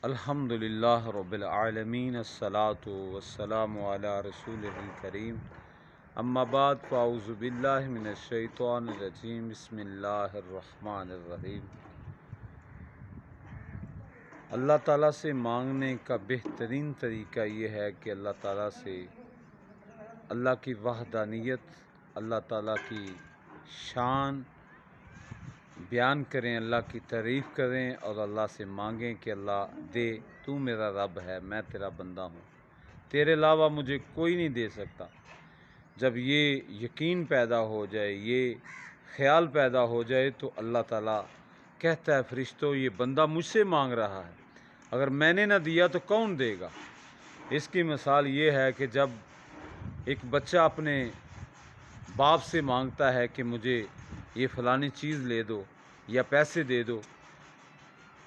الحمدللہ رب العالمین الصلاۃ والسلام علی رسولہ الکریم اما بعد فاعوذ باللہ من الشیطان الرجیم بسم اللہ الرحمن الرحیم۔ اللہ تعالیٰ سے مانگنے کا بہترین طریقہ یہ ہے کہ اللہ تعالیٰ سے اللہ کی وحدانیت، اللہ تعالیٰ کی شان بیان کریں، اللہ کی تعریف کریں اور اللہ سے مانگیں کہ اللہ دے، تو میرا رب ہے، میں تیرا بندہ ہوں، تیرے علاوہ مجھے کوئی نہیں دے سکتا۔ جب یہ یقین پیدا ہو جائے، یہ خیال پیدا ہو جائے تو اللہ تعالیٰ کہتا ہے فرشتوں یہ بندہ مجھ سے مانگ رہا ہے، اگر میں نے نہ دیا تو کون دے گا؟ اس کی مثال یہ ہے کہ جب ایک بچہ اپنے باپ سے مانگتا ہے کہ مجھے یہ فلانی چیز لے دو یا پیسے دے دو،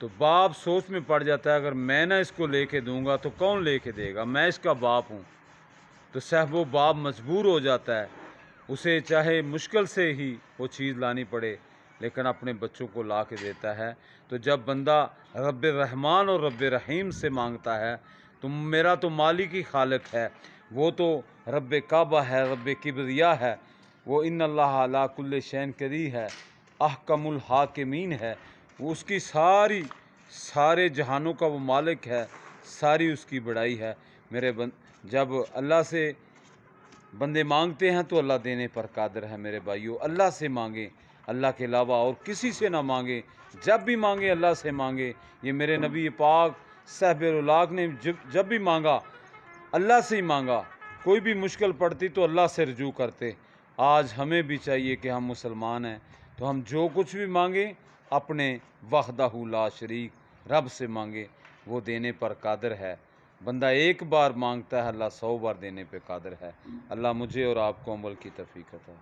تو باپ سوچ میں پڑ جاتا ہے اگر میں نہ اس کو لے کے دوں گا تو کون لے کے دے گا، میں اس کا باپ ہوں۔ تو صاحب وہ باپ مجبور ہو جاتا ہے، اسے چاہے مشکل سے ہی وہ چیز لانی پڑے لیکن اپنے بچوں کو لا کے دیتا ہے۔ تو جب بندہ رب الرحمن اور رب الرحیم سے مانگتا ہے تو میرا تو مالک ہی خالق ہے، وہ تو رب کعبہ ہے، رب کبریا ہے، وہ ان اللہ علی کل شیء قدیر ہے، احکم الحاکمین ہے، وہ اس کی سارے جہانوں کا وہ مالک ہے، ساری اس کی بڑائی ہے۔ جب اللہ سے بندے مانگتے ہیں تو اللہ دینے پر قادر ہے۔ میرے بھائیو، اللہ سے مانگیں، اللہ کے علاوہ اور کسی سے نہ مانگیں، جب بھی مانگیں اللہ سے مانگیں۔ یہ میرے نبی پاک صاحب الاولاق نے جب بھی مانگا اللہ سے ہی مانگا، کوئی بھی مشکل پڑتی تو اللہ سے رجوع کرتے۔ آج ہمیں بھی چاہیے کہ ہم مسلمان ہیں تو ہم جو کچھ بھی مانگیں اپنے وحدہ لا شریک رب سے مانگیں، وہ دینے پر قادر ہے۔ بندہ ایک بار مانگتا ہے، اللہ 100 بار دینے پہ قادر ہے۔ اللہ مجھے اور آپ کو عمل کی توفیق عطا۔